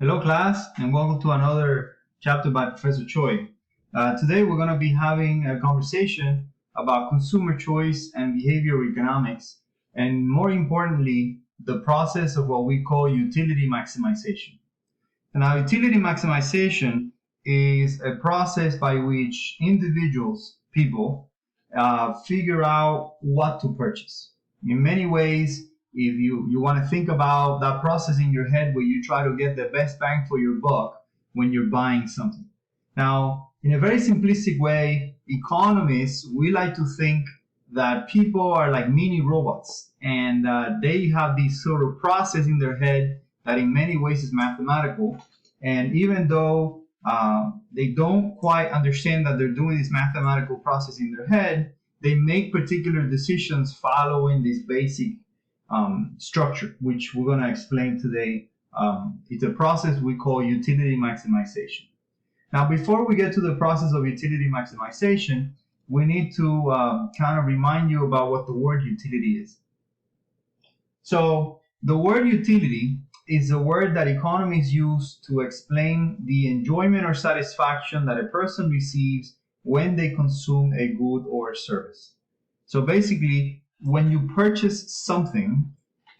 Hello class, and welcome to another chapter by Professor Choi. Today we're going to be having a conversation about consumer choice and behavioral economics, and more importantly, the process of what we call utility maximization. Now, utility maximization is a process by which individuals, people, figure out what to purchase. In many ways, if you want to think about that process in your head where you try to get the best bang for your buck when you're buying something. Now, in a very simplistic way, economists, we like to think that people are like mini robots, and they have this sort of process in their head that in many ways is mathematical. And even though they don't quite understand that they're doing this mathematical process in their head, they make particular decisions following this basic structure, which we're going to explain today. It's a process we call utility maximization. Now, before we get to the process of utility maximization, we need to kind of remind you about what the word utility is. So the word utility is a word that economists use to explain the enjoyment or satisfaction that a person receives when they consume a good or a service. So basically, when you purchase something,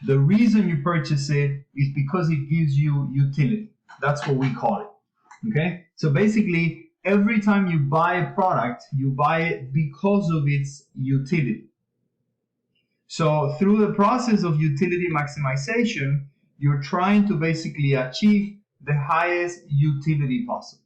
the reason you purchase it is because it gives you utility. That's what we call it. Okay? So basically, every time you buy a product, you buy it because of its utility. So through the process of utility maximization, you're trying to basically achieve the highest utility possible.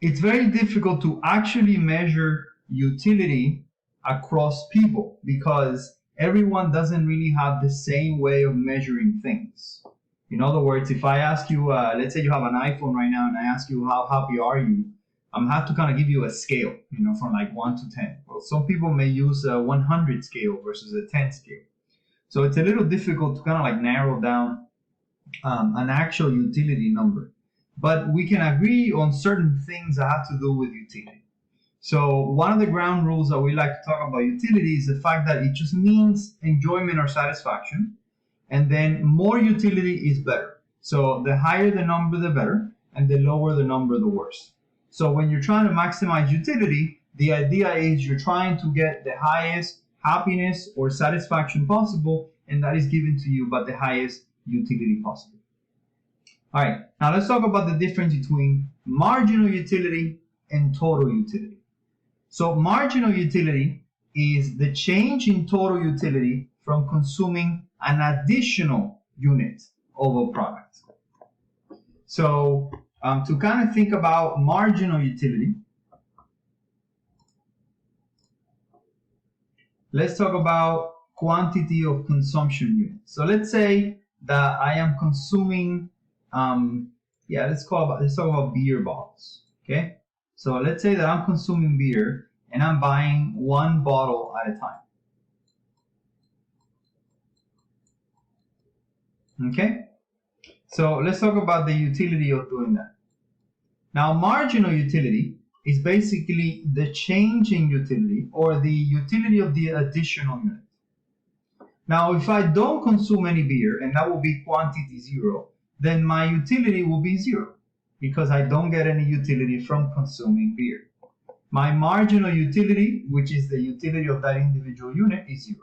It's very difficult to actually measure utility across people because everyone doesn't really have the same way of measuring things. In other words, if I ask you, let's say you have an iPhone right now and I ask you how happy are you, I'm have to kind of give you a scale, from like 1 to 10. Well, some people may use a 100 scale versus a 10 scale. So it's a little difficult to kind of like narrow down an actual utility number. But we can agree on certain things that have to do with utility. So one of the ground rules that we like to talk about utility is the fact that it just means enjoyment or satisfaction. And then more utility is better. So the higher the number, the better. And the lower the number, the worse. So when you're trying to maximize utility, the idea is you're trying to get the highest happiness or satisfaction possible, and that is given to you by the highest utility possible. All right, now let's talk about the difference between marginal utility and total utility. So marginal utility is the change in total utility from consuming an additional unit of a product. So to kind of think about marginal utility, let's talk about quantity of consumption units. So let's say that I am consuming, let's talk about beer bottles, okay? So let's say that I'm consuming beer and I'm buying one bottle at a time. Okay? So let's talk about the utility of doing that. Now, marginal utility is basically the change in utility or the utility of the additional unit. Now, if I don't consume any beer, and that will be quantity 0, then my utility will be 0 because I don't get any utility from consuming beer. My marginal utility, which is the utility of that individual unit, is 0.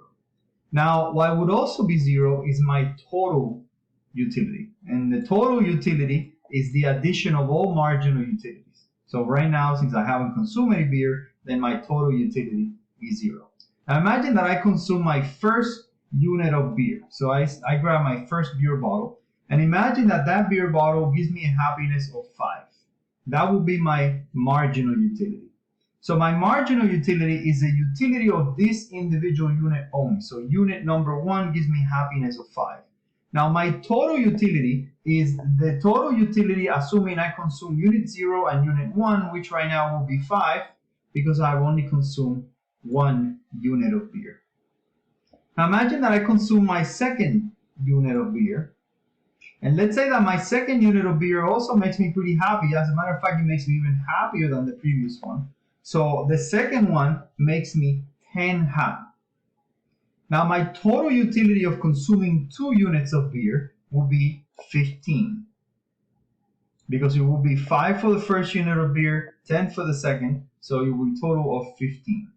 Now, what would also be 0 is my total utility. And the total utility is the addition of all marginal utilities. So right now, since I haven't consumed any beer, then my total utility is 0. Now imagine that I consume my first unit of beer. So I grab my first beer bottle, and imagine that that beer bottle gives me a happiness of 5. That will be my marginal utility. So my marginal utility is the utility of this individual unit only. So unit number 1 gives me happiness of 5. Now my total utility is the total utility assuming I consume unit 0 and unit 1, which right now will be 5 because I've only consumed 1 unit of beer. Now imagine that I consume my second unit of beer, and let's say that my second unit of beer also makes me pretty happy. As a matter of fact, it makes me even happier than the previous one. So the second one makes me 10 happy. Now my total utility of consuming 2 units of beer will be 15. because it will be 5 for the first unit of beer, 10 for the second, so it will be a total of 15.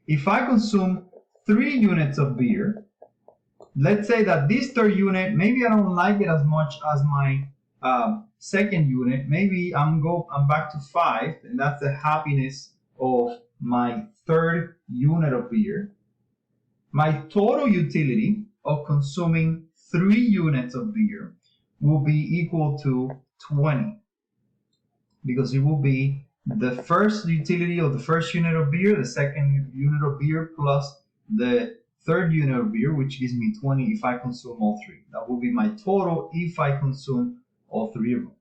If I consume 3 units of beer, let's say that this third unit, maybe I don't like it as much as my second unit. Maybe I'm back to 5, and that's the happiness of my third unit of beer. My total utility of consuming 3 units of beer will be equal to 20, because it will be the first utility of the first unit of beer, the second unit of beer, plus the third unit of beer, which gives me 20 if I consume all 3. That will be my total if I consume all 3 of them.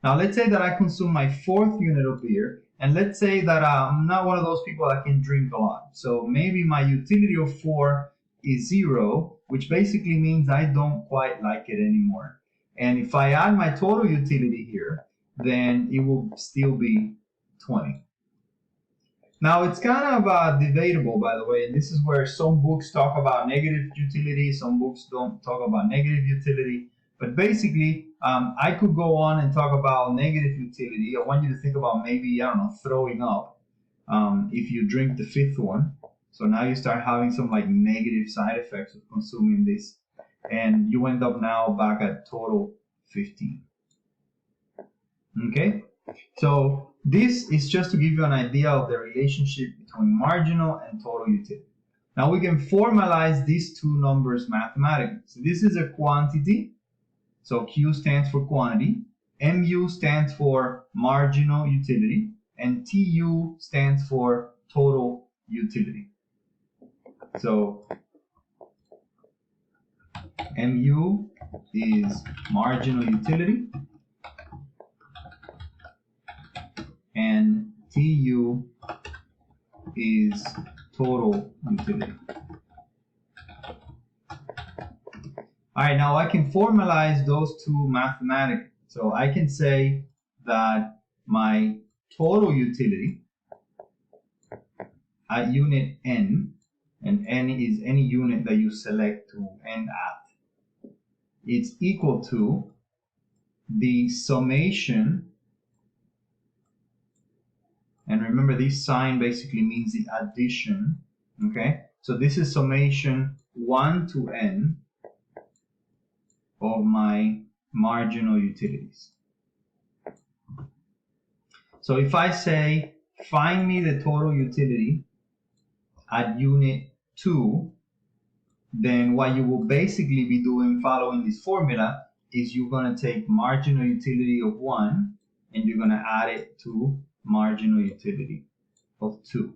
Now let's say that I consume my 4th unit of beer, and let's say that I'm not one of those people that can drink a lot. So maybe my utility of 4 is 0, which basically means I don't quite like it anymore. And if I add my total utility here, then it will still be 20. Now it's kind of debatable, by the way, and this is where some books talk about negative utility, some books don't talk about negative utility. But basically, I could go on and talk about negative utility. I want you to think about maybe, I don't know, throwing up if you drink the 5th one. So now you start having some like negative side effects of consuming this, and you end up now back at total 15. Okay, so this is just to give you an idea of the relationship between marginal and total utility. Now we can formalize these two numbers mathematically. So this is a quantity, so Q stands for quantity, MU stands for marginal utility, and TU stands for total utility. So MU is marginal utility, and TU is total utility. All right, now I can formalize those two mathematically. So I can say that my total utility at unit n, and n is any unit that you select to end at, it's equal to the summation. And remember, this sign basically means the addition, okay? So this is summation 1 to n of my marginal utilities. So if I say, find me the total utility at unit 2, then what you will basically be doing following this formula is you're going to take marginal utility of 1 and you're going to add it to marginal utility of 2,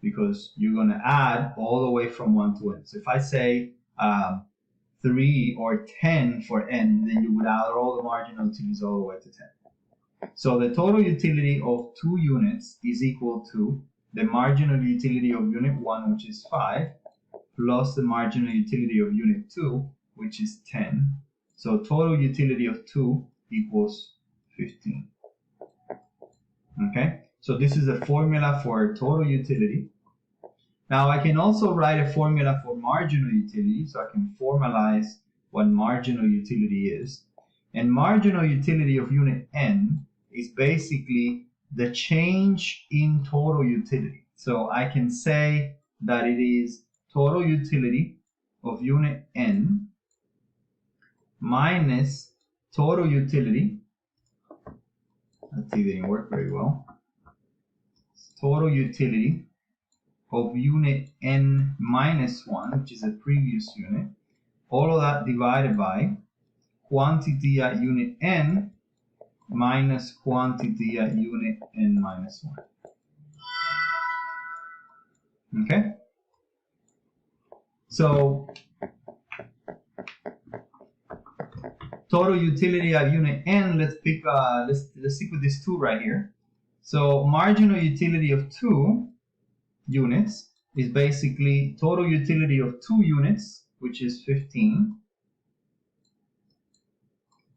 because you're going to add all the way from 1 to n. So if I say 3 or 10 for n, then you would add all the marginal utilities all the way to 10. So the total utility of 2 units is equal to the marginal utility of unit 1, which is 5, plus the marginal utility of unit 2, which is 10. So total utility of 2 equals 15. Okay, so this is a formula for total utility. Now I can also write a formula for marginal utility, so I can formalize what marginal utility is. And marginal utility of unit n is basically the change in total utility. So I can say that it is total utility of unit n minus total utility. Let's see, it didn't work very well. Total utility of unit n minus 1, which is the previous unit, all of that divided by quantity at unit n minus quantity at unit n minus 1. Okay? So total utility at unit n, let's stick with this 2 right here. So marginal utility of 2 units is basically total utility of 2 units, which is 15,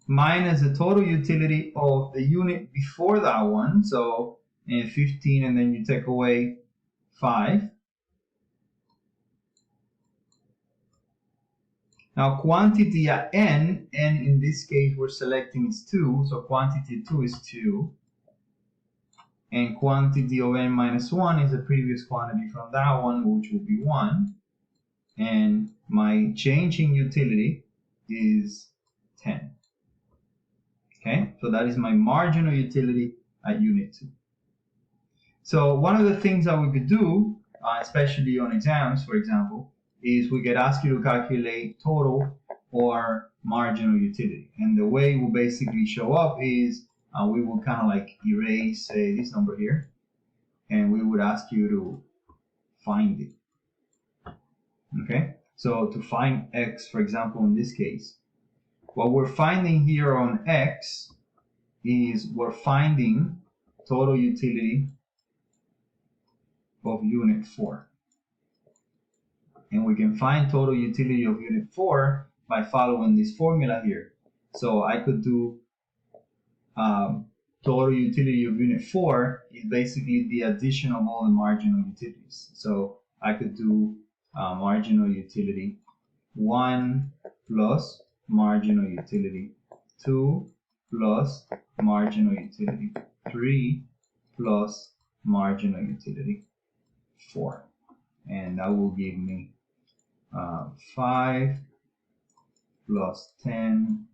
minus the total utility of the unit before that one, so 15, and then you take away 5, Now quantity at n in this case we're selecting is 2, so quantity 2 is 2. And quantity of n minus 1 is the previous quantity from that one, which will be 1. And my change in utility is 10. Okay, so that is my marginal utility at unit 2. So one of the things that we could do, especially on exams, for example, is we could ask you to calculate total or marginal utility. And the way it will basically show up is we will kind of like erase, say, this number here, and we would ask you to find it. Okay, so to find x, for example, in this case, what we're finding here on x is we're finding total utility of unit 4. And we can find total utility of unit 4 by following this formula here. So I could do total utility of unit 4 is basically the addition of all the marginal utilities. So I could do marginal utility 1 plus marginal utility 2 plus marginal utility 3 plus marginal utility 4. And that will give me 5 plus 10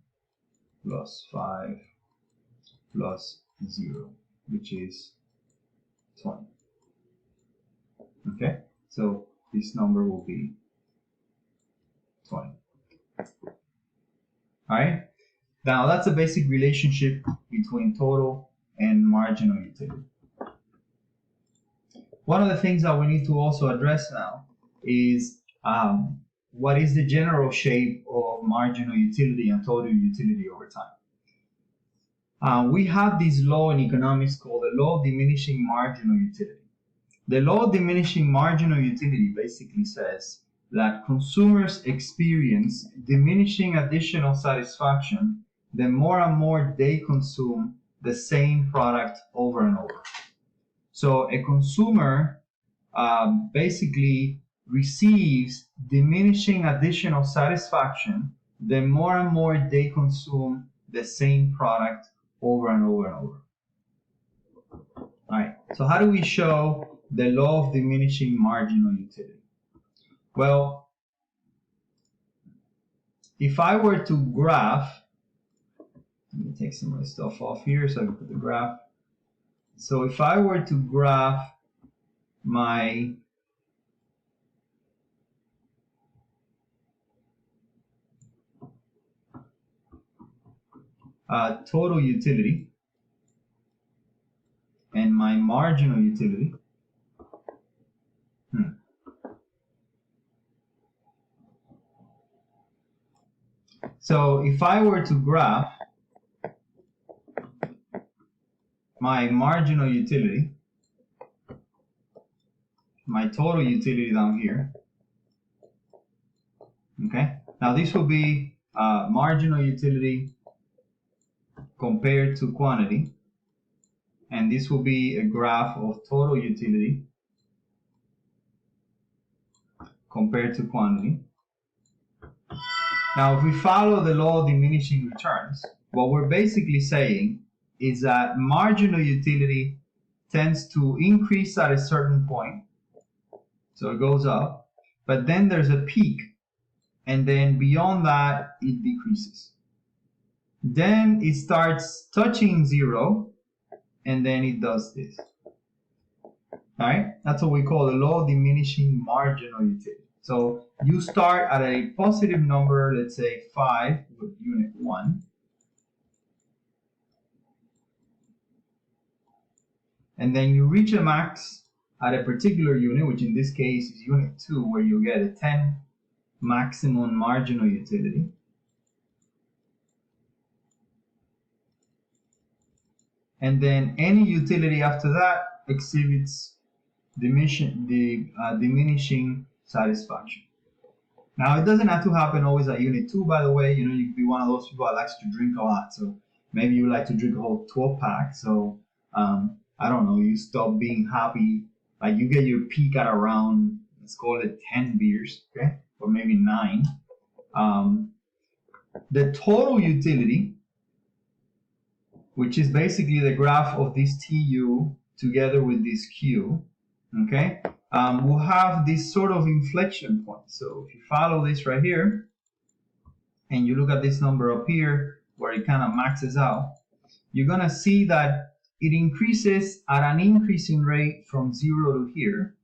plus 5 plus 0, which is 20. Okay, so this number will be 20. All right, now that's a basic relationship between total and marginal utility. One of the things that we need to also address now is what is the general shape of marginal utility and total utility over time. We have this law in economics called the Law of Diminishing Marginal Utility. The Law of Diminishing Marginal Utility basically says that consumers experience diminishing additional satisfaction the more and more they consume the same product over and over. So a consumer basically receives diminishing additional satisfaction the more and more they consume the same product over and over and over. All right, so how do we show the law of diminishing marginal utility? Well, if I were to graph, let me take some of the stuff off here so I can put the graph. So if I were to graph my total utility and my marginal utility, so if I were to graph my marginal utility, my total utility down here, okay, now this will be marginal utility compared to quantity, and this will be a graph of total utility compared to quantity. Now, if we follow the law of diminishing returns, what we're basically saying is that marginal utility tends to increase at a certain point, so it goes up, but then there's a peak, and then beyond that, it decreases. Then it starts touching 0, and then it does this. All right, that's what we call the law of diminishing marginal utility. So you start at a positive number, let's say 5 with unit 1. And then you reach a max at a particular unit, which in this case is unit 2, where you get a 10 maximum marginal utility. And then any utility after that exhibits diminishing satisfaction. Now, it doesn't have to happen always at unit 2, by the way. You know, you could be one of those people that likes to drink a lot. So maybe you like to drink a whole 12-pack. So, I don't know, you stop being happy. Like you get your peak at around, let's call it 10 beers, okay? Or maybe 9. the total utility, which is basically the graph of this TU together with this Q, okay, will have this sort of inflection point. So if you follow this right here, and you look at this number up here, where it kind of maxes out, you're gonna see that it increases at an increasing rate from 0 to here,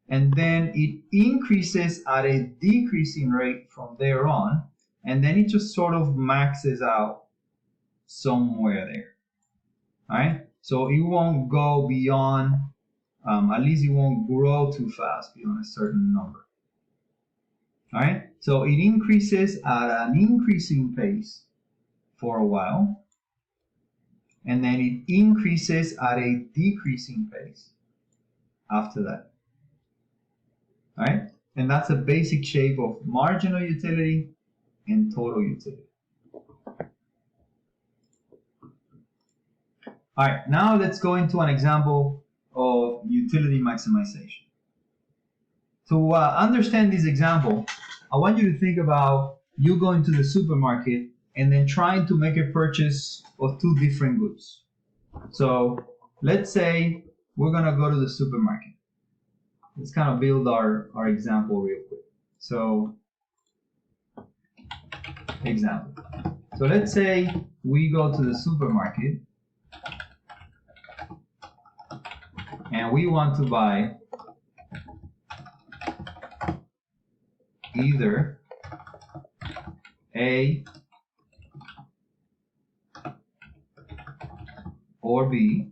and then it increases at a decreasing rate from there on, and then it just sort of maxes out somewhere there. All right, so it won't go beyond, at least it won't grow too fast beyond a certain number. All right, so it increases at an increasing pace for a while, and then it increases at a decreasing pace after that. All right, and that's a basic shape of marginal utility and total utility. All right, now let's go into an example of utility maximization. To understand this example, I want you to think about you going to the supermarket and then trying to make a purchase of two different goods. So let's say we're gonna go to the supermarket. Let's kind of build our example real quick. So example. So let's say we go to the supermarket and we want to buy either A or B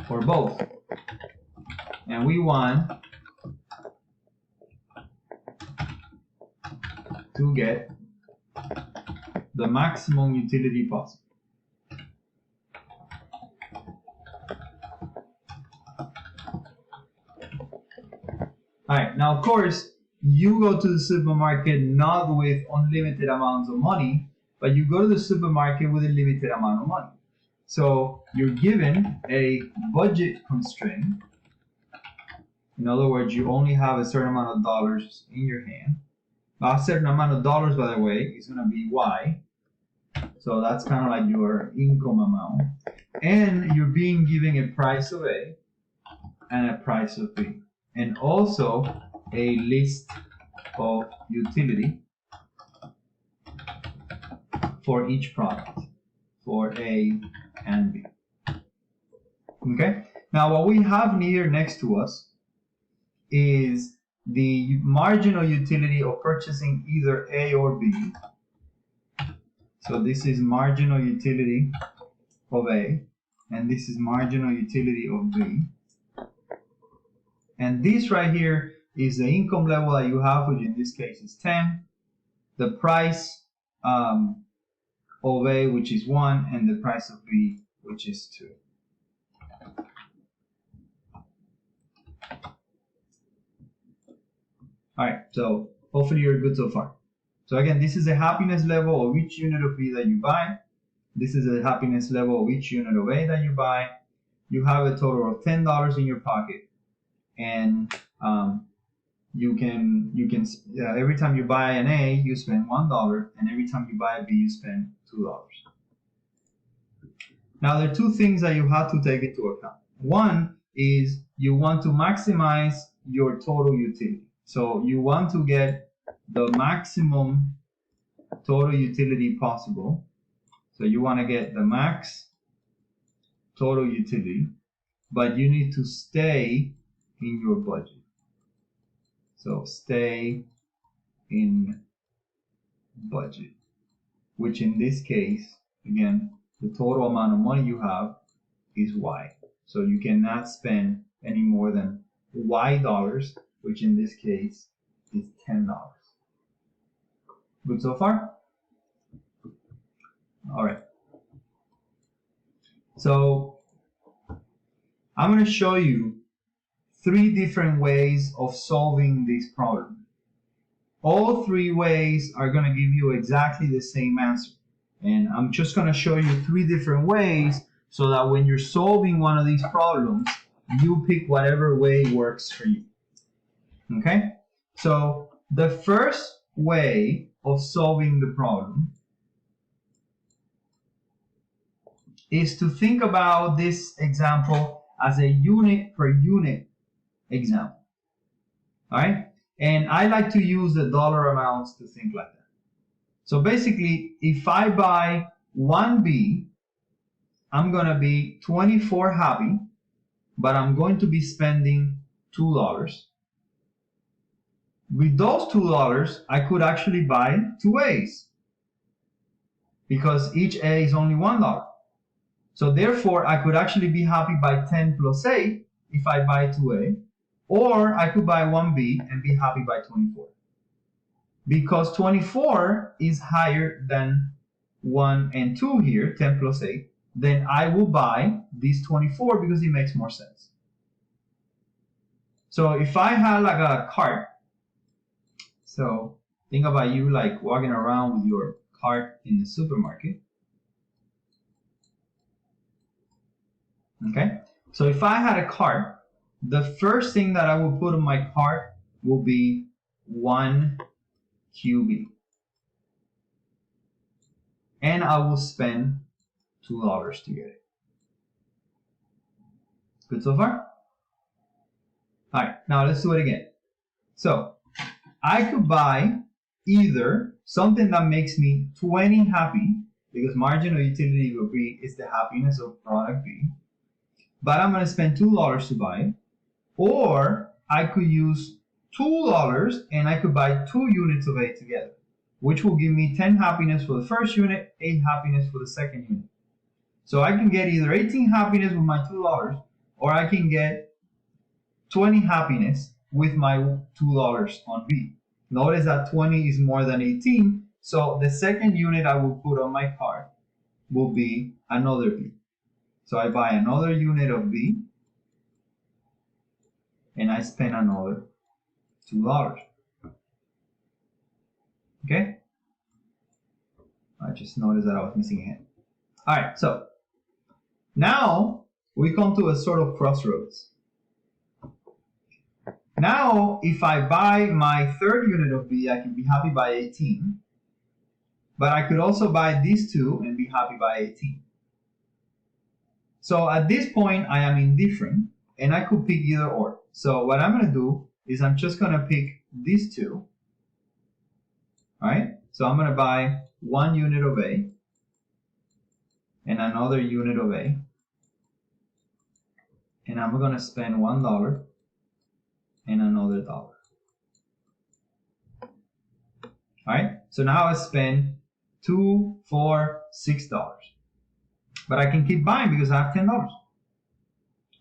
or both, and we want to get the maximum utility possible. All right, now of course, you go to the supermarket not with unlimited amounts of money, but you go to the supermarket with a limited amount of money. So you're given a budget constraint. In other words, you only have a certain amount of dollars in your hand. A certain amount of dollars, by the way, is going to be Y. So that's kind of like your income amount. And you're being given a price of A and a price of B. And also a list of utility for each product, for A and B. Okay? Now what we have here next to us is the marginal utility of purchasing either A or B. So this is marginal utility of A, and this is marginal utility of B. And this right here is the income level that you have, which in this case is 10, the price of A, which is 1, and the price of B, which is 2. All right, so hopefully you're good so far. So again, this is the happiness level of each unit of B that you buy. This is the happiness level of each unit of A that you buy. You have a total of $10 in your pocket, and you can every time you buy an A, you spend $1, and every time you buy a B, you spend $2. Now there are two things that you have to take into account. One is you want to maximize your total utility. So you want to get the maximum total utility possible. So you want to get the max total utility, but you need to stay in your budget. So stay in budget, which in this case, again, the total amount of money you have is Y. So you cannot spend any more than Y dollars, which in this case is $10. Good so far? All right. So I'm going to show you 3 different ways of solving this problem. All 3 ways are going to give you exactly the same answer. And I'm just going to show you 3 different ways so that when you're solving one of these problems, you pick whatever way works for you. Okay? So the first way of solving the problem is to think about this example as a unit per unit example. All right? And I like to use the dollar amounts to think like that. So basically, if I buy one B, I'm going to be 24 happy, but I'm going to be spending $2. With those $2, I could actually buy 2 A's because each A is only $1. So therefore, I could actually be happy by 10 plus A if I buy 2A, or I could buy 1B and be happy by 24. Because 24 is higher than 1 and 2 here, 10 plus 8, then I will buy this 24 because it makes more sense. So if I had like a cart, so think about you like walking around with your cart in the supermarket. Okay, so if I had a cart, the first thing that I will put on my cart will be 1 QB. And I will spend $2 to get it. Good so far? All right, now let's do it again. So I could buy either something that makes me 20 happy, because marginal utility will be is the happiness of product B, but I'm going to spend $2 to buy it, or I could use $2 and I could buy 2 units of A together, which will give me 10 happiness for the first unit, 8 happiness for the second unit. So I can get either 18 happiness with my $2, or I can get 20 happiness with my $2 on B. Notice that 20 is more than 18, so the second unit I will put on my cart will be another B. So I buy another unit of B, and I spend another $2. Okay? I just noticed that I was missing a hand. All right, so now we come to a sort of crossroads. Now, if I buy my third unit of B, I can be happy by 18. But I could also buy these two and be happy by 18. So at this point, I am indifferent, and I could pick either or. So what I'm going to do is I'm just going to pick these two. All right? So I'm going to buy 1 unit of A and another unit of A. And I'm going to spend $1 and another $1. All right? So now I spend $2, $4, $6. But I can keep buying because I have $10. All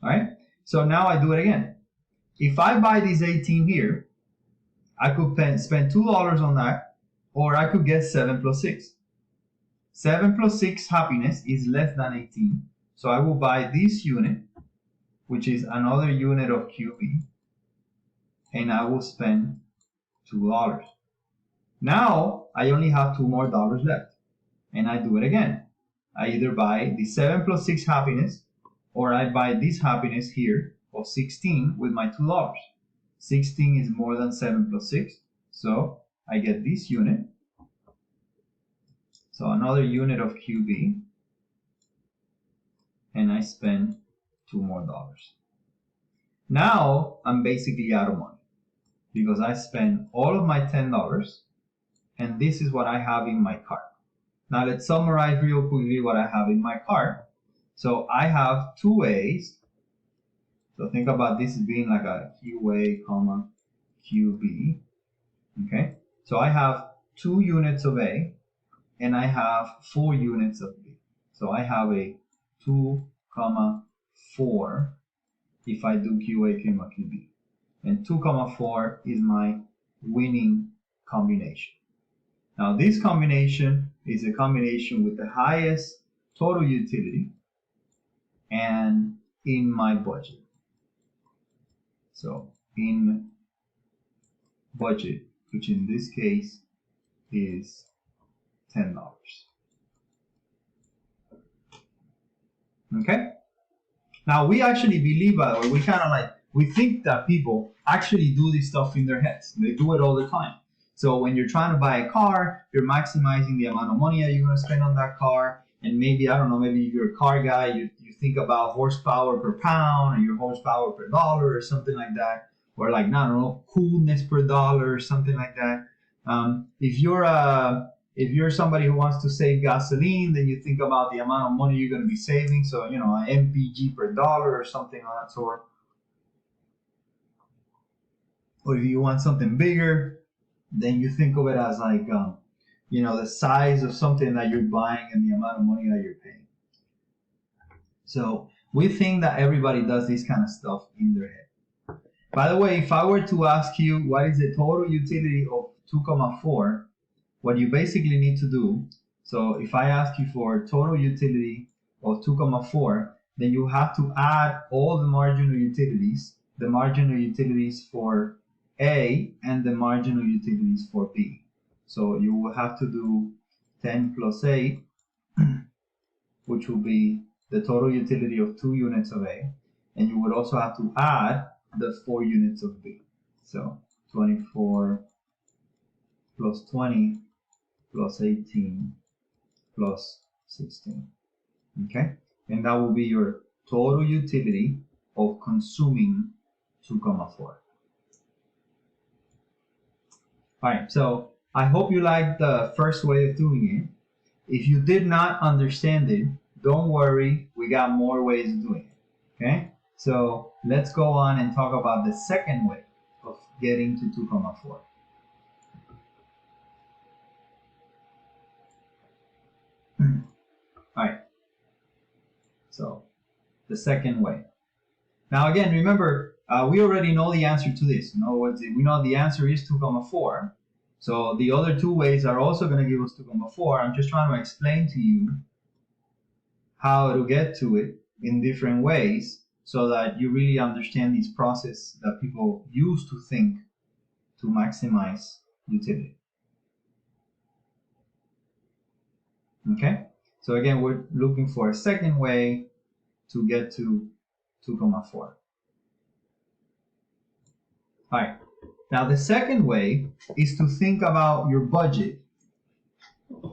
right? So now I do it again. If I buy these 18 here, I could spend $2 on that, or I could get 7 plus 6. 7 plus 6 happiness is less than 18. So I will buy this unit, which is another unit of QB, and I will spend $2. Now I only have $2 more left, and I do it again. I either buy the 7 plus 6 happiness, or I buy this happiness here of 16 with my $2. 16 is more than 7 plus 6, so I get this unit. So another unit of QB, and I spend $2 more. Now I'm basically out of money because I spent all of my $10, and this is what I have in my cart. Now let's summarize real quickly what I have in my cart. So I have 2 A's. So think about this as being like a QA, comma, QB. Okay. So I have 2 units of A, and I have 4 units of B. So I have a 2, 4 if I do QA, comma, QB. And 2, 4 is my winning combination. Now this combination is a combination with the highest total utility and in my budget. So in budget, which in this case is $10. Okay? Now we actually believe, by the way, we think that people actually do this stuff in their heads. They do it all the time. So when you're trying to buy a car, you're maximizing the amount of money that you're going to spend on that car. And maybe, I don't know, maybe you're a car guy, you think about horsepower per pound or your horsepower per dollar or something like that. Or like, I don't know, coolness per dollar or something like that. If you're somebody who wants to save gasoline, then you think about the amount of money you're going to be saving. So, you know, an MPG per dollar or something of that sort. Or if you want something bigger, then you think of it as like, you know, the size of something that you're buying and the amount of money that you're paying. So we think that everybody does this kind of stuff in their head. By the way, if I were to ask you what is the total utility of 2,4, what you basically need to do, so if I ask you for total utility of 2,4, then you have to add all the marginal utilities for A and the marginal utilities for B. So you will have to do 10 plus 8, which will be the total utility of 2 units of A, and you would also have to add the 4 units of B. So 24 plus 20 plus 18 plus 16. Okay? And that will be your total utility of consuming 2,4. Alright, so I hope you liked the first way of doing it. If you did not understand it, don't worry, we got more ways of doing it. Okay? So let's go on and talk about the second way of getting to 2,4. Alright, so the second way. Now again, remember, we already know the answer to this. In other words, we know the answer is 2,4. So the other two ways are also going to give us 2,4. I'm just trying to explain to you how to get to it in different ways so that you really understand this process that people use to think to maximize utility. Okay, so again, we're looking for a second way to get to 2,4. All right, now the second way is to think about your budget.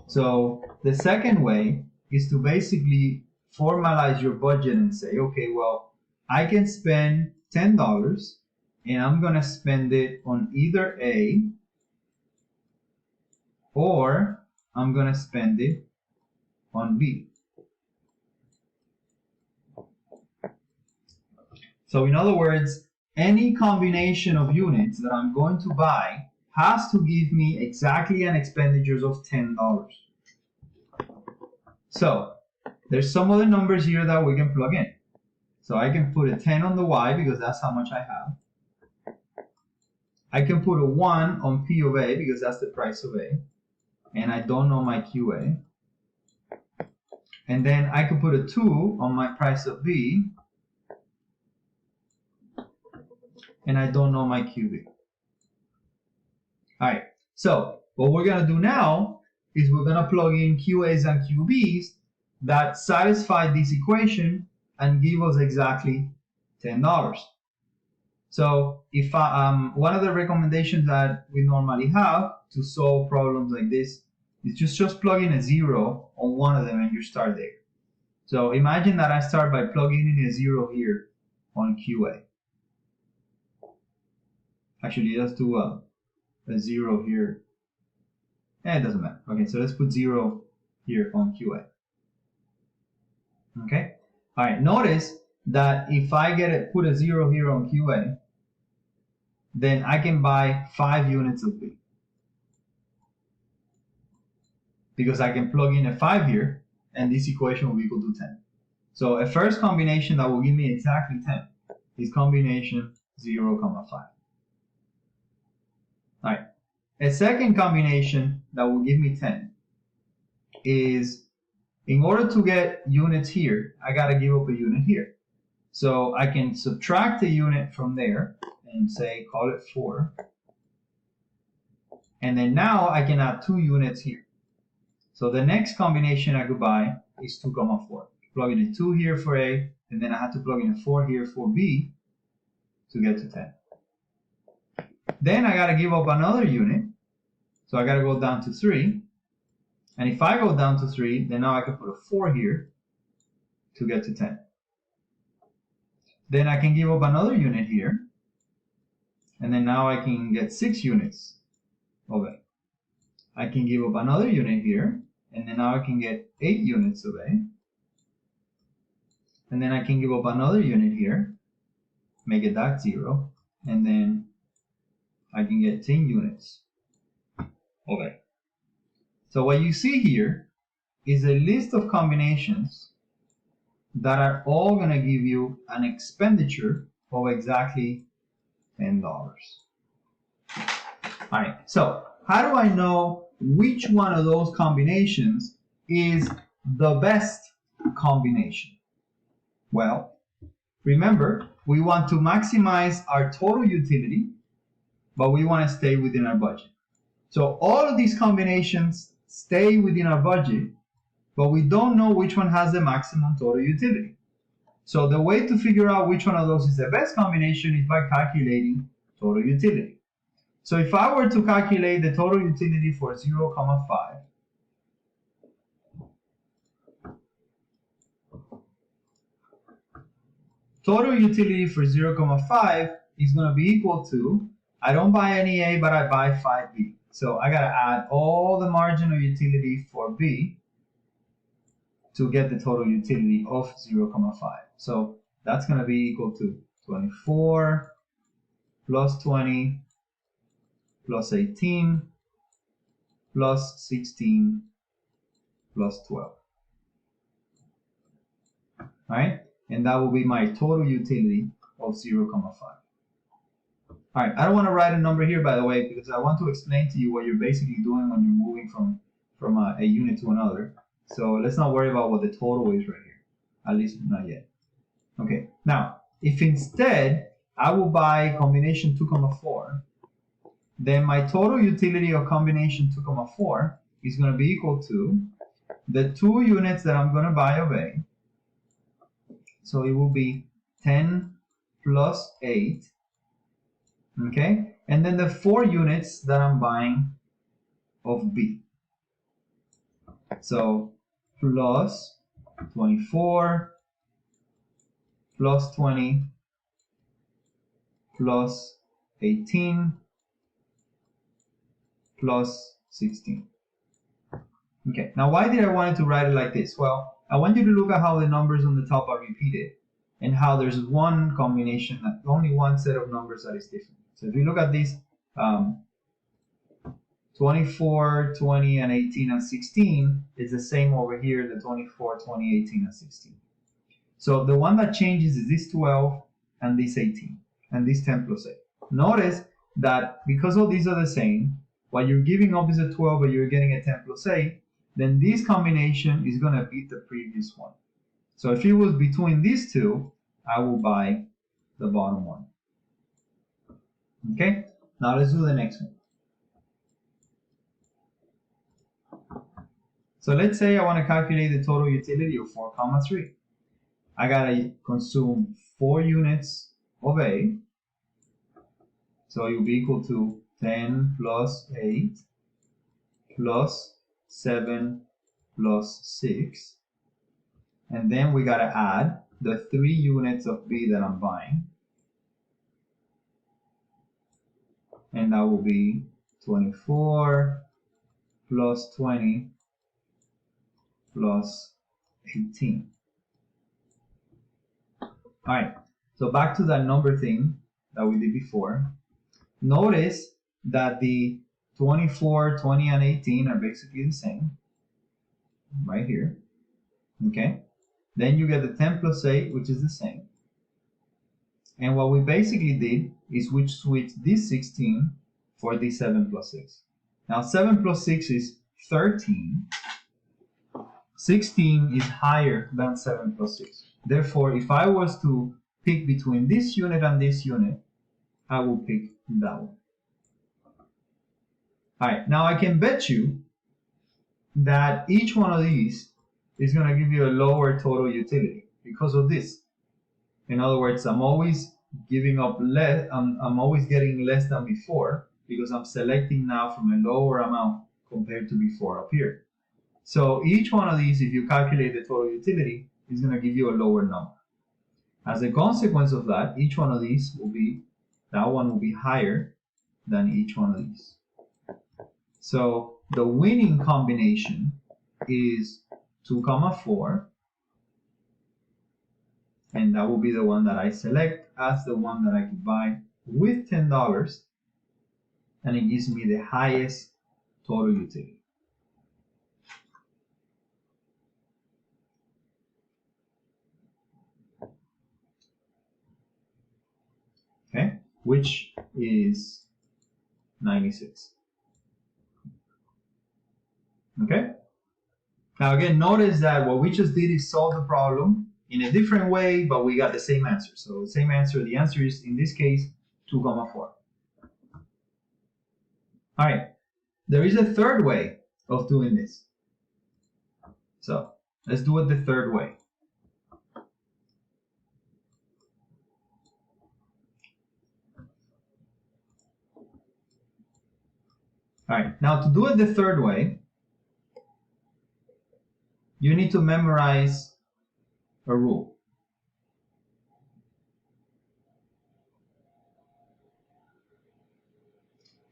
So the second way is to basically formalize your budget and say, okay, well, I can spend $10 and I'm going to spend it on either A or I'm going to spend it on B. So in other words, any combination of units that I'm going to buy has to give me exactly an expenditures of $10. So there's some other numbers here that we can plug in. So I can put a 10 on the Y because that's how much I have. I can put a 1 on P of A because that's the price of A. And I don't know my QA. And then I could put a 2 on my price of B. And I don't know my QB. All right, so what we're going to do now is we're going to plug in QAs and QBs that satisfy this equation and give us exactly $10. So if one of the recommendations that we normally have to solve problems like this is just plug in a 0 on one of them and you start there. So imagine that I start by plugging in a 0 here on QA. Actually, let's do a 0 here. It doesn't matter. Okay, so let's put 0 here on QA. Okay. All right. Notice that if I put a 0 here on QA, then I can buy 5 units of B because I can plug in a 5 here, and this equation will be equal to 10. So a first combination that will give me exactly 10 is combination 0, 5. All right. A second combination that will give me 10 is, in order to get units here, I got to give up a unit here. So I can subtract a unit from there and say, call it 4. And then now I can add 2 units here. So the next combination I could buy is 2, 4. Plug in a 2 here for A, and then I have to plug in a 4 here for B to get to 10. Then I got to give up another unit So I got to go down to 3. And if I go down to 3, then now I can put a 4 here to get to 10. Then I can give up another unit here. And then now I can get 6 units of A. I can give up another unit here. And then now I can get 8 units of A. And then I can give up another unit here, make it that 0. And then I can get 10 units of A. So what you see here is a list of combinations that are all going to give you an expenditure of exactly $10. All right, so how do I know which one of those combinations is the best combination? Well, remember, we want to maximize our total utility, but we want to stay within our budget. So all of these combinations stay within our budget, but we don't know which one has the maximum total utility. So the way to figure out which one of those is the best combination is by calculating total utility. So if I were to calculate the total utility for 0,5, total utility for 0,5 is going to be equal to, I don't buy any A, but I buy 5B. So I got to add all the marginal utility for B to get the total utility of 0,5. So that's going to be equal to 24 plus 20 plus 18 plus 16 plus 12. All right? And that will be my total utility of 0,5. All right, I don't want to write a number here, by the way, because I want to explain to you what you're basically doing when you're moving from a unit to another. So let's not worry about what the total is right here, at least not yet. Okay, now, if instead I will buy combination 2,4, then my total utility of combination 2,4 is going to be equal to the 2 units that I'm going to buy of A. So it will be 10 plus 8. Okay, and then the 4 units that I'm buying of B. So plus 24 plus 20 plus 18 plus 16. Okay, now why did I want to write it like this? Well, I want you to look at how the numbers on the top are repeated and how there's one combination, only one set of numbers that is different. So if you look at these 24, 20, and 18 and 16 is the same over here, the 24, 20, 18, and 16. So the one that changes is this 12 and this 18 and this 10 plus 8. Notice that because all these are the same, what you're giving up is a 12 but you're getting a 10 plus 8, then this combination is going to beat the previous one. So if it was between these two, I will buy the bottom one. Okay, now let's do the next one. So let's say I want to calculate the total utility of 4,3. I gotta consume 4 units of A. So it will be equal to 10 plus 8 plus 7 plus 6. And then we gotta add the 3 units of B that I'm buying. And that will be 24 plus 20 plus 18. All right, so back to that number thing that we did before. Notice that the 24, 20, and 18 are basically the same right here. Okay, then you get the 10 plus 8, which is the same. And what we basically did is we switched this 16 for this 7 plus 6. Now 7 plus 6 is 13. 16 is higher than 7 plus 6. Therefore, if I was to pick between this unit and this unit, I will pick that one. All right, now I can bet you that each one of these is going to give you a lower total utility because of this. In other words, I'm always giving up less, I'm always getting less than before because I'm selecting now from a lower amount compared to before up here. So each one of these, if you calculate the total utility, is going to give you a lower number. As a consequence of that, each one of these will be, that one will be higher than each one of these. So the winning combination is 2, 4, and that will be the one that I select as the one that I could buy with $10, and it gives me the highest total utility. Okay, which is 96. Okay. Now again, notice that what we just did is solve the problem in a different way, but we got the same answer. So the same answer, the answer is in this case 2, 4. All right, there is a third way of doing this. So let's do it the third way. All right, now to do it the third way, you need to memorize a rule.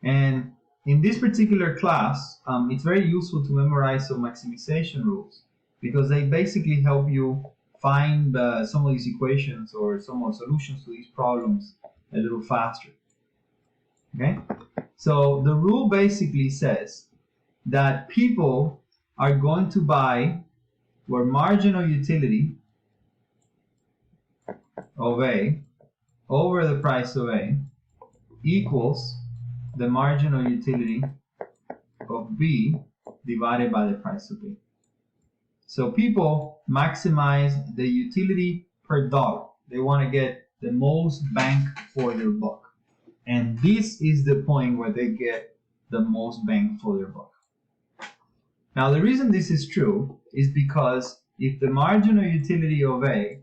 And in this particular class, it's very useful to memorize some maximization rules because they basically help you find some of these equations or some of the solutions to these problems a little faster. Okay? So the rule basically says that people are going to buy where marginal utility of A over the price of A equals the marginal utility of B divided by the price of B. So people maximize the utility per dollar. They want to get the most bang for their buck. And this is the point where they get the most bang for their buck. Now the reason this is true is because if the marginal utility of A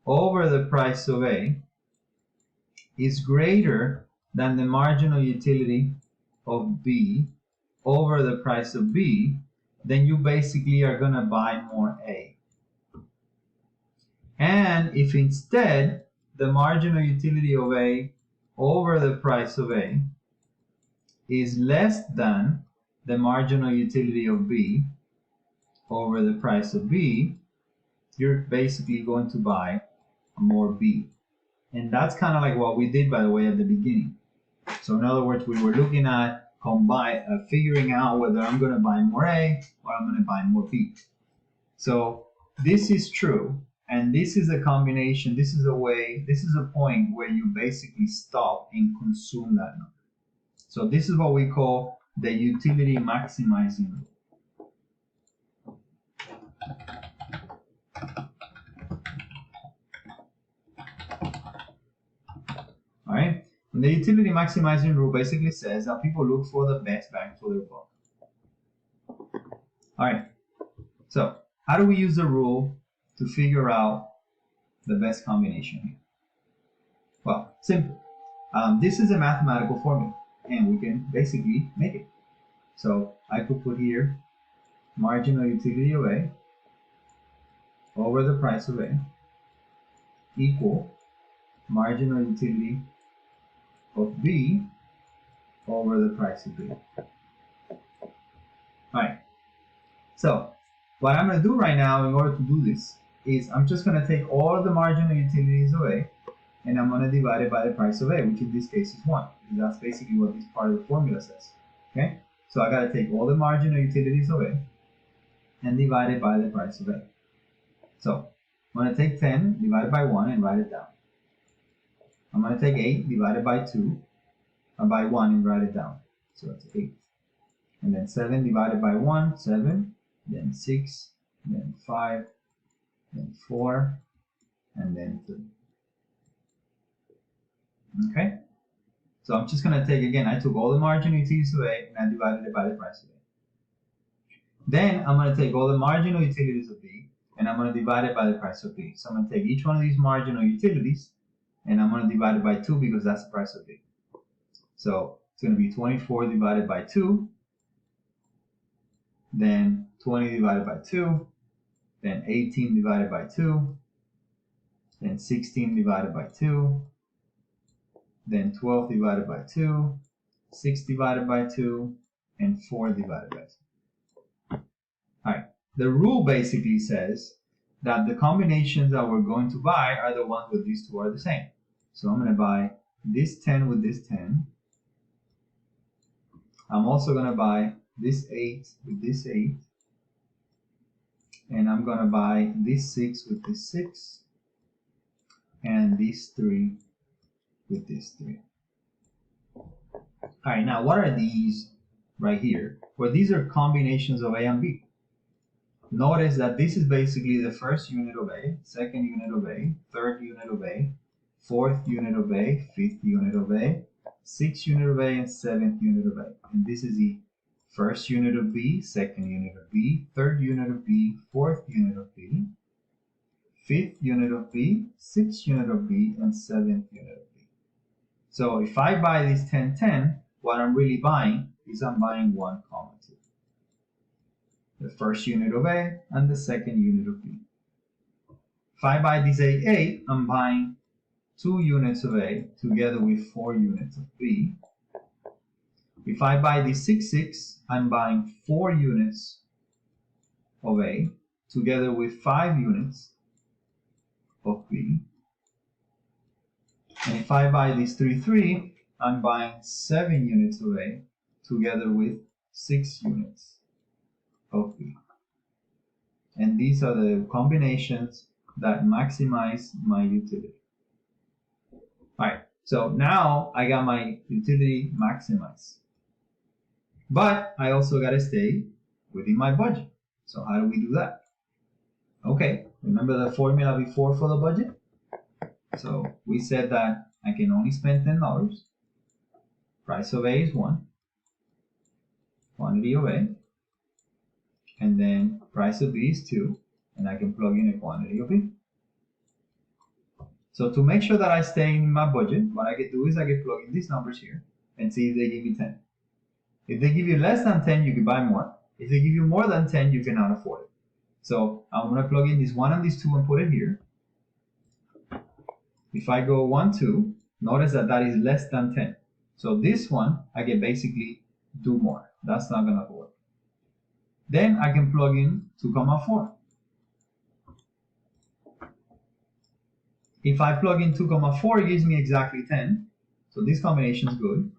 over the price of A is greater than the marginal utility of B over the price of B, then you basically are going to buy more A. And if instead the marginal utility of A over the price of A is less than the marginal utility of B over the price of B, you're basically going to buy more B. And that's kind of like what we did, by the way, at the beginning. So in other words, we were looking at figuring out whether I'm going to buy more A or I'm going to buy more B. So this is true, and this is a combination, this is a point where you basically stop and consume that number. So this is what we call the utility maximizing rule. All right. And the utility maximizing rule basically says that people look for the best bang for their buck. All right. So how do we use the rule to figure out the best combination here? Well, simple. This is a mathematical formula, and we can basically make it. So I could put here marginal utility of A over the price of A equal marginal utility of B over the price of B. Alright, so what I'm going to do right now in order to do this is I'm just going to take all of the marginal utilities of A and I'm going to divide it by the price of A, which in this case is 1. Because that's basically what this part of the formula says. Okay, so I got to take all the marginal utilities of A and divide it by the price of A. So I'm going to take 10 divided by 1 and write it down. I'm going to take 8 divided by 2 and by 1 and write it down. So that's 8. And then 7 divided by 1, 7. Then 6, then 5, then 4, and then 3. Okay? So I'm just going to take, again, I took all the marginal utilities of A and I divided it by the price of A. Then I'm going to take all the marginal utilities of B and I'm going to divide it by the price of B. So I'm going to take each one of these marginal utilities and I'm going to divide it by 2 because that's the price of B. So It's going to be 24 divided by 2, then 20 divided by 2, then 18 divided by 2, then 16 divided by 2, then 12 divided by 2, 6 divided by 2, and 4 divided by 2. All right, the rule basically says that the combinations that we're going to buy are the ones where these two are the same. So I'm going to buy this 10 with this 10. I'm also going to buy this 8 with this 8. And I'm going to buy this 6 with this 6. And this 3 with this 3. All right, now what are these right here? Well, these are combinations of A and B. Notice that this is basically the first unit of A, second unit of A, third unit of A, fourth unit of A, fifth unit of A, sixth unit of A, and seventh unit of A. And this is the first unit of B, second unit of B, third unit of B, fourth unit of B, fifth unit of B, sixth unit of B, and seventh unit of B. So if I buy this 10, 10, what I'm really buying is I'm buying 1, 2. The first unit of A and the second unit of B. If I buy this 8, 8, I'm buying 2 units of A together with 4 units of B. If I buy this 6, 6, I'm buying 4 units of A together with 5 units of B. And if I buy this 3, 3, I'm buying 7 units of A together with 6 units of B. And these are the combinations that maximize my utility. Alright, so now I got my utility maximized. But I also got to stay within my budget. So how do we do that? Okay, remember the formula before for the budget? So we said that I can only spend $10. Price of A is 1. Quantity of A. And then price of B is 2, and I can plug in a quantity of B. So to make sure that I stay in my budget, what I can do is I can plug in these numbers here and see if they give me 10. If they give you less than 10, you can buy more. If they give you more than 10, you cannot afford it. So I'm going to plug in this 1 and this 2 and put it here. If I go 1, 2, notice that that is less than 10. So this one, I can basically do more. That's not going to work. Then I can plug in 2, 4. If I plug in 2, 4, it gives me exactly 10. So this combination is good.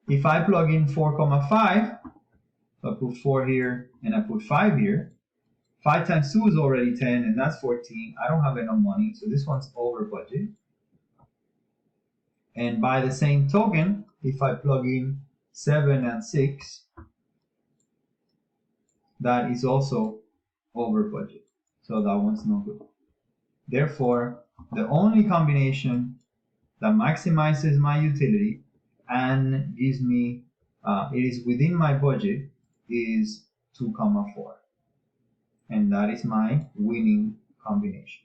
If I plug in 4, 5, so I put 4 here and I put 5 here. 5 times 2 is already 10, and that's 14. I don't have enough money, so this one's over budget. And by the same token, if I plug in 7 and 6, that is also over budget. So that one's no good. Therefore, the only combination that maximizes my utility and gives me, it is within my budget, is 2, 4. And that is my winning combination.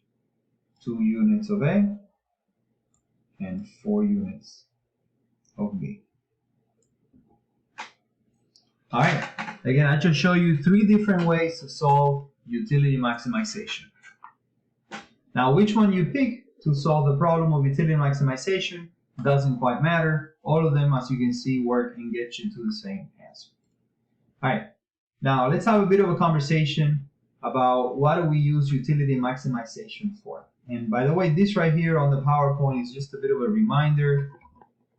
2 units of A and 4 units of B. All right, again, I just show you 3 different ways to solve utility maximization. Now, which one you pick to solve the problem of utility maximization doesn't quite matter. All of them, as you can see, work and get you to the same answer. All right, now let's have a bit of a conversation about what do we use utility maximization for. And by the way, this right here on the PowerPoint is just a bit of a reminder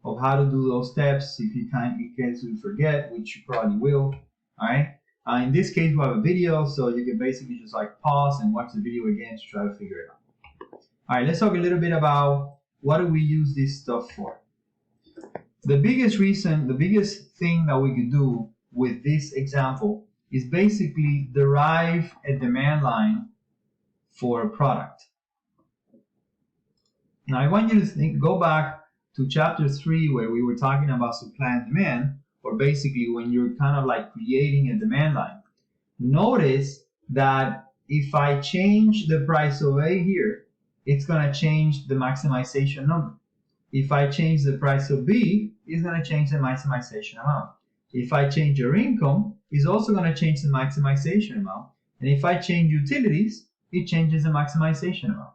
of how to do those steps if you in case you forget, which you probably will. All right. In this case, we have a video, so you can basically just like pause and watch the video again to try to figure it out. All right, let's talk a little bit about what do we use this stuff for. The biggest thing that we could do with this example is basically derive a demand line for a product. Now I want you to go back to chapter 3 where we were talking about supply and demand, or basically when you're kind of like creating a demand line. Notice that if I change the price of A here, it's going to change the maximization number. if I change the price of B, it's going to change the maximization amount. If I change your income, it's also going to change the maximization amount. And if I change utilities, it changes the maximization amount.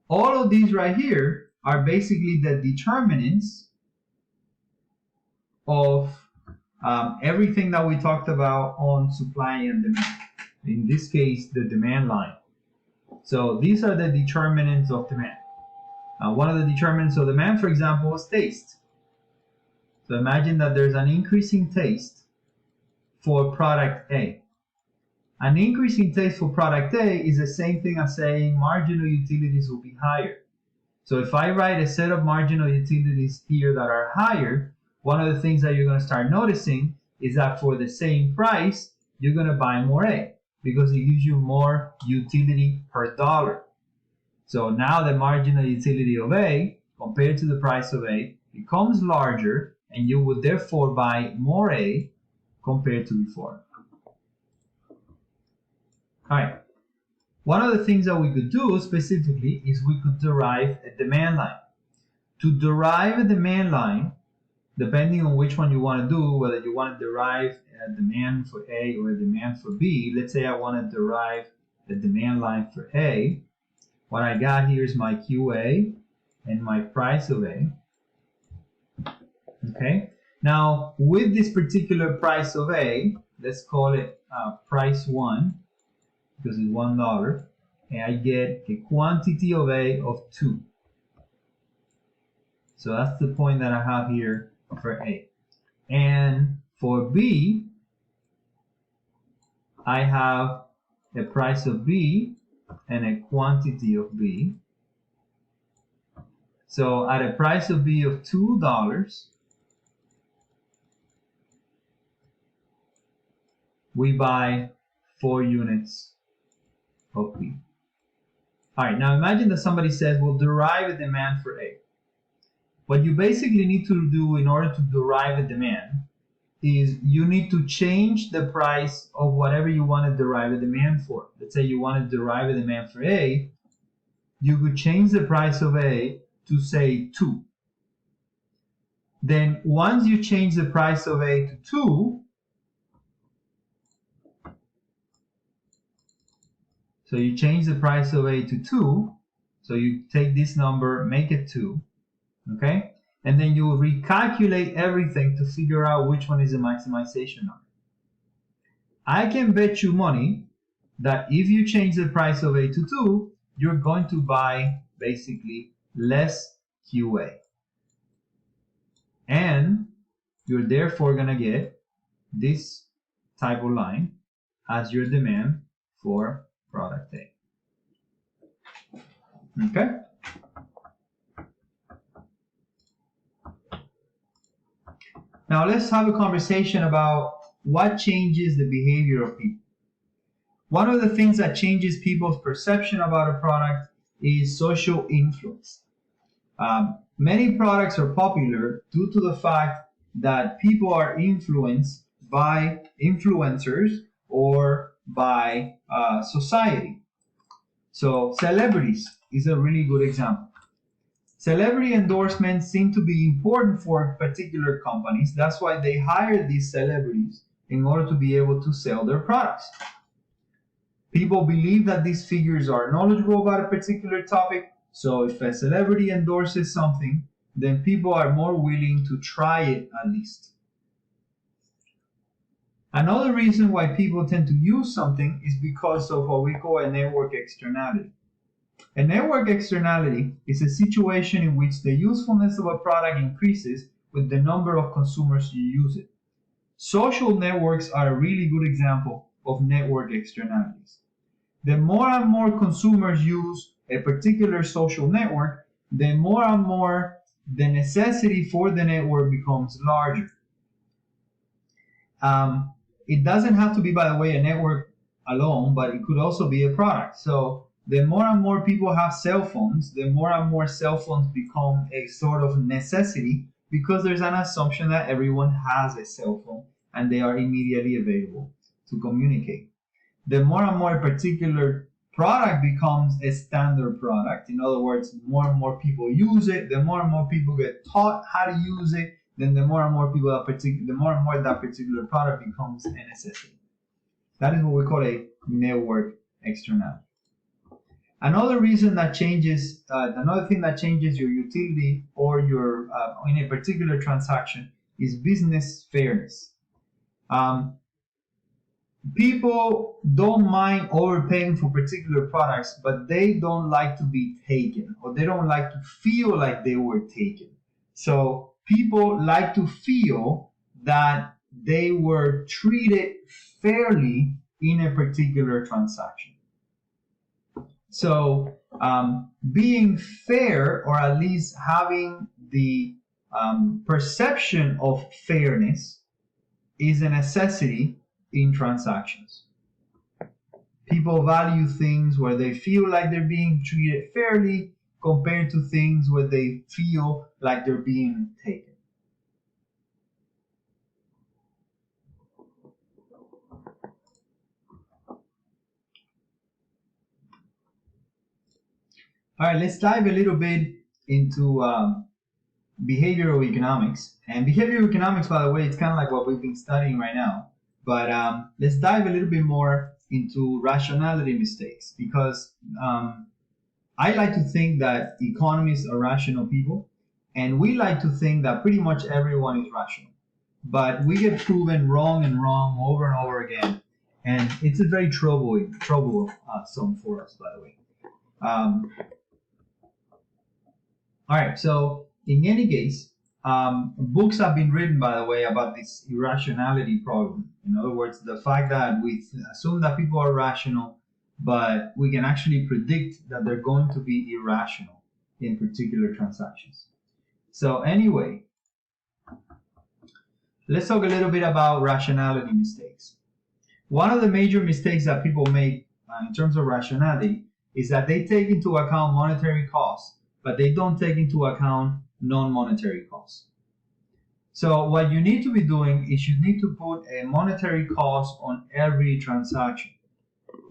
All of these right here are basically the determinants of everything that we talked about on supply and demand. In this case, the demand line. So these are the determinants of demand. One of the determinants of demand, for example, is taste. So imagine that there's an increasing taste for product A. An increasing taste for product A is the same thing as saying marginal utilities will be higher. So if I write a set of marginal utilities here that are higher, one of the things that you're going to start noticing is that for the same price, you're going to buy more A because it gives you more utility per dollar. So now the marginal utility of A compared to the price of A becomes larger, and you would therefore buy more A compared to before. All right. One of the things that we could do specifically is we could derive a demand line. To derive a demand line, depending on which one you want to do, whether you want to derive a demand for A or a demand for B, let's say I want to derive the demand line for A. What I got here is my QA and my price of A. Okay. Now, with this particular price of A, let's call it price 1, because it's $1, and I get a quantity of A of 2. So that's the point that I have here for A. And for B, I have a price of B and a quantity of B. So at a price of B of $2, we buy 4 units of B. All right, now imagine that somebody says, well, derive a demand for A. What you basically need to do in order to derive a demand is you need to change the price of whatever you want to derive a demand for. Let's say you want to derive a demand for A, you could change the price of A to say 2. Then once you change the price of A to 2, so you change the price of A to 2, so you take this number, make it 2, okay? And then you recalculate everything to figure out which one is the maximization number. I can bet you money that if you change the price of A to 2, you're going to buy basically less QA. And you're therefore going to get this type of line as your demand for product A. Okay? Now let's have a conversation about what changes the behavior of people. One of the things that changes people's perception about a product is social influence. Many products are popular due to the fact that people are influenced by influencers or by society. So celebrities is a really good example. Celebrity endorsements seem to be important for particular companies. That's why they hire these celebrities in order to be able to sell their products. People believe that these figures are knowledgeable about a particular topic. So if a celebrity endorses something, then people are more willing to try it at least. Another reason why people tend to use something is because of what we call a network externality. A network externality is a situation in which the usefulness of a product increases with the number of consumers you use it. Social networks are a really good example of network externalities. The more and more consumers use a particular social network, the more and more the necessity for the network becomes larger. It doesn't have to be, by the way, a network alone, but it could also be a product. So the more and more people have cell phones, the more and more cell phones become a sort of necessity because there's an assumption that everyone has a cell phone and they are immediately available to communicate. The more and more a particular product becomes a standard product. In other words, more and more people use it. The more and more people get taught how to use it, then the more and more people that particular product becomes a necessity. That is what we call a network externality. Another thing that changes your utility or your in a particular transaction is business fairness. People don't mind overpaying for particular products, but they don't like to be taken, or they don't like to feel like they were taken. So people like to feel that they were treated fairly in a particular transaction. So being fair, or at least having the perception of fairness, is a necessity in transactions. People value things where they feel like they're being treated fairly compared to things where they feel like they're being taken. All right, let's dive a little bit into behavioral economics. And behavioral economics, by the way, it's kind of like what we've been studying right now. But let's dive a little bit more into rationality mistakes, because I like to think that economists are rational people, and we like to think that pretty much everyone is rational. But we get proven wrong over and over again, and it's a very troublesome for us, by the way. All right, so in any case, books have been written, by the way, about this irrationality problem. In other words, the fact that we assume that people are rational, but we can actually predict that they're going to be irrational in particular transactions. So anyway, let's talk a little bit about rationality mistakes. One of the major mistakes that people make in terms of rationality is that they take into account monetary costs, but they don't take into account non-monetary costs. So what you need to be doing is you need to put a monetary cost on every transaction,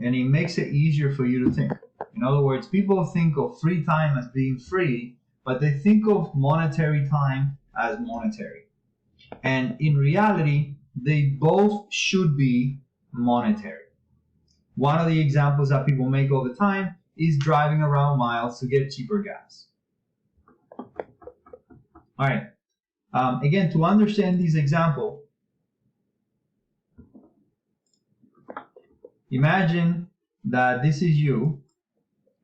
and it makes it easier for you to think. In other words, people think of free time as being free, but they think of monetary time as monetary. And in reality, they both should be monetary. One of the examples that people make all the time is driving around miles to get cheaper gas. All right. Again, to understand this example, imagine that this is you,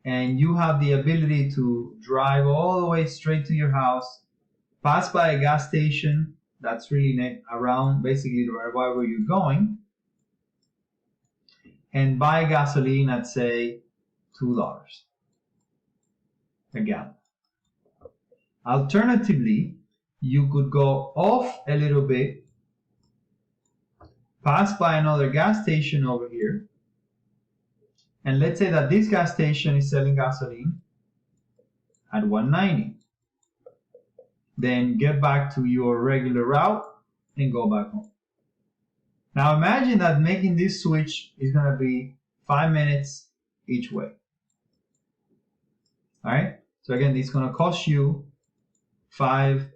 and you have the ability to drive all the way straight to your house, pass by a gas station that's really around basically wherever you're going, and buy gasoline at, say, $2 a gallon. Alternatively, you could go off a little bit, pass by another gas station over here, and let's say that this gas station is selling gasoline at $1.90. Then get back to your regular route and go back home. Now imagine that making this switch is going to be 5 minutes each way. All right. So again, it's going to cost you 5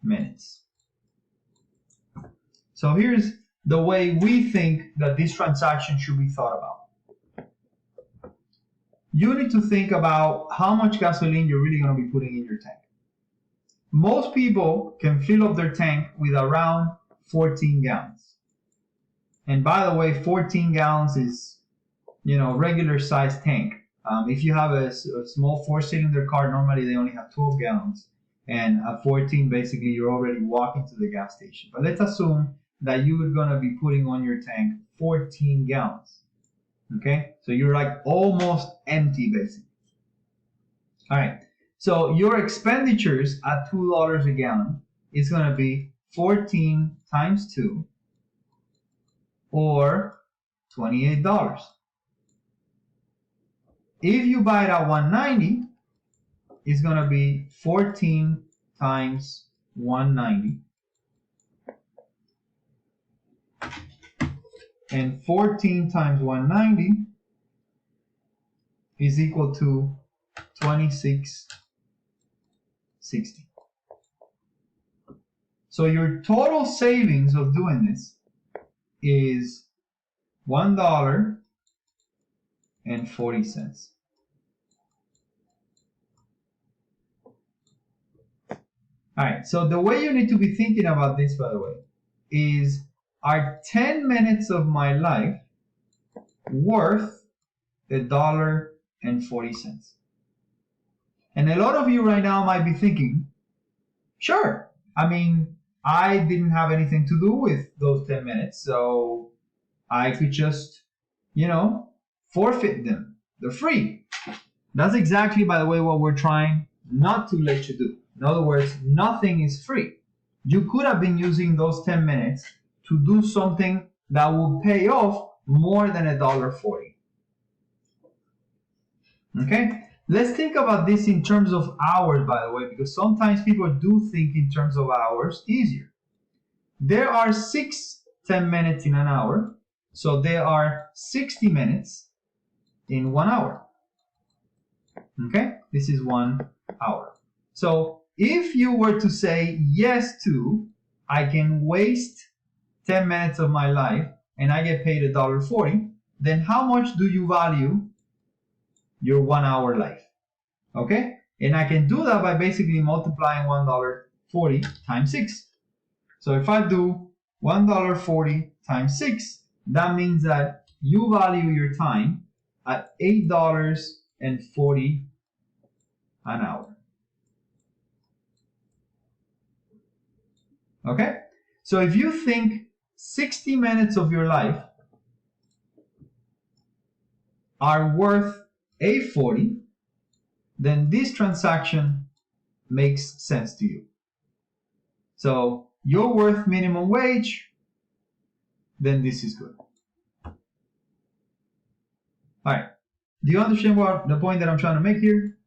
minutes. So here's the way we think that this transaction should be thought about. You need to think about how much gasoline you're really going to be putting in your tank. Most people can fill up their tank with around 14 gallons. And by the way, 14 gallons is, regular size tank. If you have a small 4-cylinder car, normally they only have 12 gallons. And at 14, basically, you're already walking to the gas station. But let's assume that you are going to be putting on your tank 14 gallons. Okay? So you're like almost empty, basically. All right. So your expenditures at $2 a gallon is going to be 14 times 2, or $28. If you buy it at $1.90, it's going to be 14 times 190. And 14 times 190 is equal to 26.60. So your total savings of doing this is $1.40. All right, so the way you need to be thinking about this, by the way, is, are 10 minutes of my life worth $1.40? And a lot of you right now might be thinking, sure, I mean, I didn't have anything to do with those 10 minutes, so I could just, forfeit them. They're free. That's exactly, by the way, what we're trying not to let you do. In other words, nothing is free. You could have been using those 10 minutes to do something that will pay off more than $1.40. Okay? Let's think about this in terms of hours, by the way, because sometimes people do think in terms of hours easier. There are 6 10 minutes in an hour, so there are 60 minutes in 1 hour. Okay? This is 1 hour. So if you were to say yes to, I can waste 10 minutes of my life and I get paid $1.40, then how much do you value your 1 hour life? Okay? And I can do that by basically multiplying $1.40 times 6. So if I do $1.40 times 6, that means that you value your time at $8.40 an hour. Okay? So if you think 60 minutes of your life are worth $8.40, then this transaction makes sense to you. So you're worth minimum wage, then this is good. All right. Do you understand what the point that I'm trying to make here?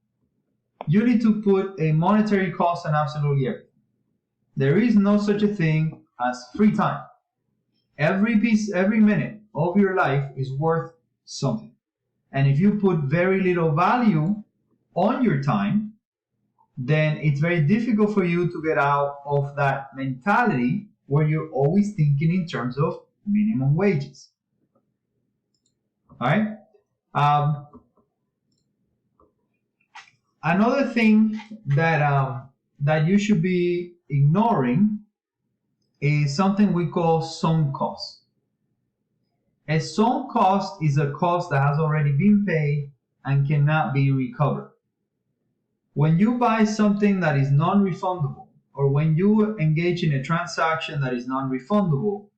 You need to put a monetary cost on absolutely everything. There is no such a thing as free time. Every minute of your life is worth something. And if you put very little value on your time, then it's very difficult for you to get out of that mentality where you're always thinking in terms of minimum wages. All right? Another thing that you should be ignoring is something we call sunk cost. A sunk cost is a cost that has already been paid and cannot be recovered. When you buy something that is non-refundable, or when you engage in a transaction that is non-refundable,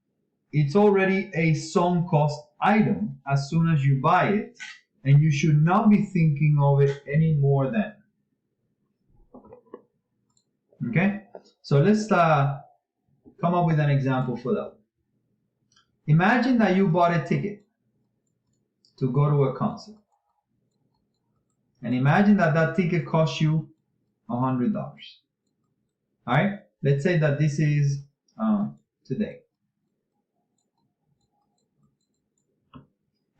it's already a sunk cost item as soon as you buy it, and you should not be thinking of it any more than. Okay? So let's come up with an example for that. Imagine that you bought a ticket to go to a concert. And imagine that that ticket cost you $100. All right? Let's say that this is today.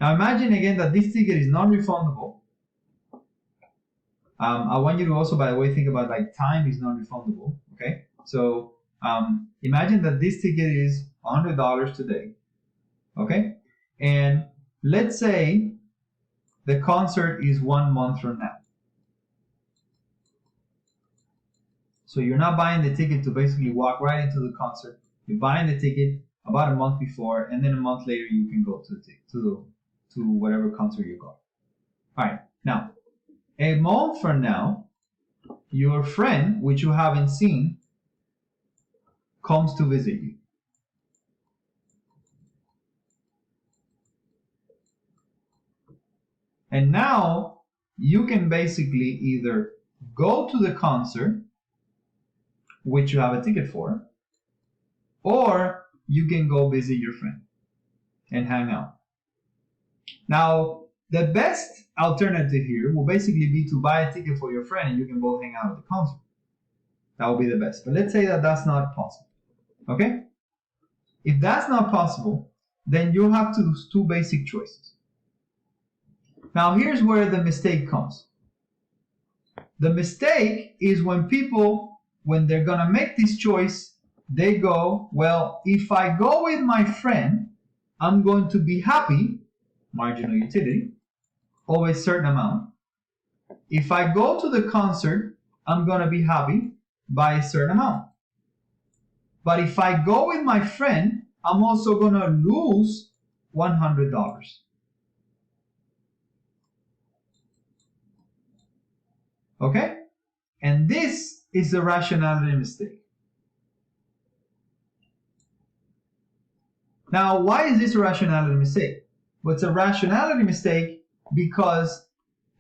Now imagine again that this ticket is non-refundable. I want you to also, by the way, think about like time is non-refundable. Okay? So imagine that this ticket is $100 today. Okay? And let's say the concert is 1 month from now. So you're not buying the ticket to basically walk right into the concert. You're buying the ticket about a month before, and then a month later you can go to whatever concert you go. All right. Now, a month from now, your friend, which you haven't seen, comes to visit you. And now you can basically either go to the concert, which you have a ticket for, or you can go visit your friend and hang out. Now, the best alternative here will basically be to buy a ticket for your friend and you can both hang out at the concert. That will be the best. But let's say that that's not possible. Okay? If that's not possible, then you have two basic choices. Now here's where the mistake comes. The mistake is when people, when they're gonna make this choice, they go, well, if I go with my friend, I'm going to be happy, marginal utility, of a certain amount. If I go to the concert, I'm gonna be happy by a certain amount. But if I go with my friend, I'm also gonna lose $100. Okay? And this is the rationality mistake. Now, why is this a rationality mistake? Well, it's a rationality mistake because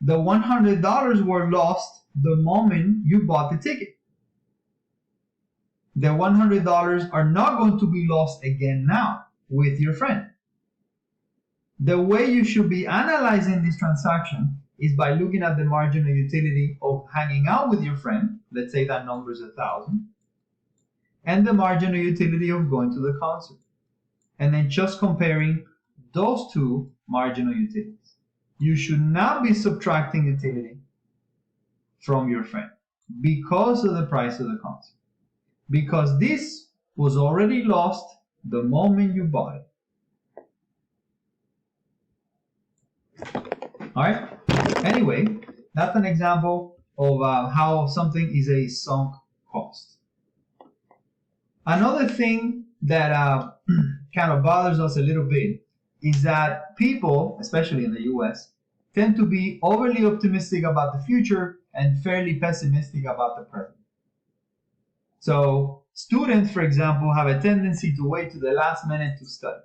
the $100 were lost the moment you bought the ticket. The $100 are not going to be lost again now with your friend. The way you should be analyzing this transaction is by looking at the marginal utility of hanging out with your friend, let's say that number is 1,000, and the marginal utility of going to the concert. And then just comparing those two marginal utilities. You should not be subtracting utility from your friend because of the price of the concert. Because this was already lost the moment you bought it. All right. Anyway, that's an example of how something is a sunk cost. Another thing that kind of bothers us a little bit is that people, especially in the US, tend to be overly optimistic about the future and fairly pessimistic about the present. So students, for example, have a tendency to wait to the last minute to study.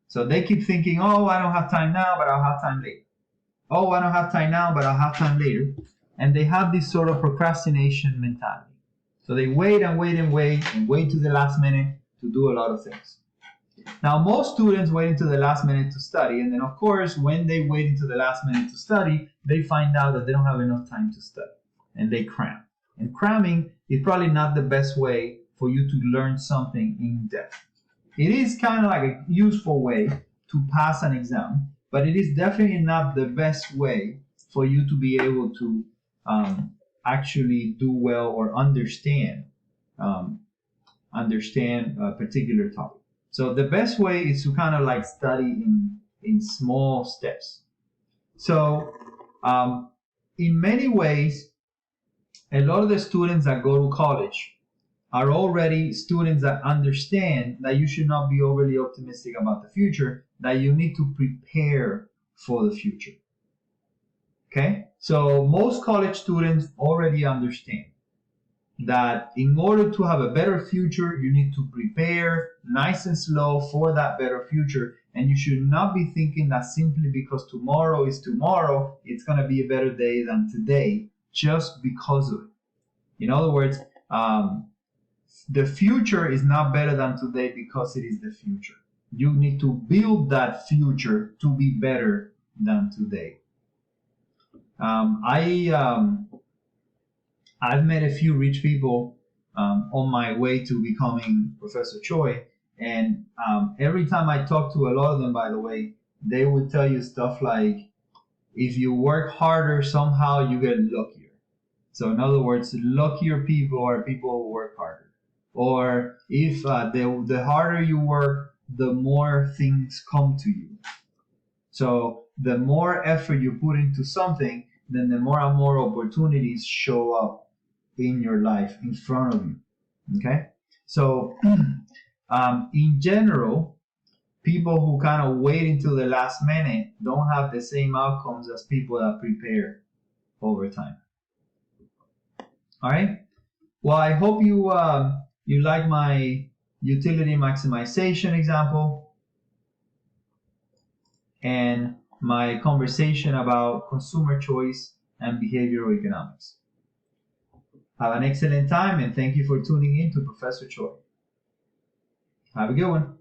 So they keep thinking, oh, I don't have time now, but I'll have time later. Oh, I don't have time now, but I'll have time later. And they have this sort of procrastination mentality. So they wait and wait and wait and wait to the last minute to do a lot of things. Now, most students wait until the last minute to study. And then, of course, when they wait until the last minute to study, they find out that they don't have enough time to study. And they cram. And cramming is probably not the best way for you to learn something in depth. It is kind of like a useful way to pass an exam, but it is definitely not the best way for you to be able to actually do well or understand a particular topic. So the best way is to kind of like study in small steps. So in many ways, a lot of the students that go to college are already students that understand that you should not be overly optimistic about the future, that you need to prepare for the future. Okay? So most college students already understand that in order to have a better future, you need to prepare nice and slow for that better future. And you should not be thinking that simply because tomorrow is tomorrow, it's going to be a better day than today just because of it. In other words, the future is not better than today because it is the future. You need to build that future to be better than today. I've met a few rich people on my way to becoming Professor Choi, and every time I talk to a lot of them, by the way, they would tell you stuff like, if you work harder, somehow you get luckier. So in other words, luckier people are people who work harder. Or if the harder you work, the more things come to you. So the more effort you put into something, then the more and more opportunities show up in your life, in front of you. Okay? So in general, people who kind of wait until the last minute don't have the same outcomes as people that prepare over time. All right? Well, I hope you like my utility maximization example and my conversation about consumer choice and behavioral economics. Have an excellent time, and thank you for tuning in to Professor Choi. Have a good one.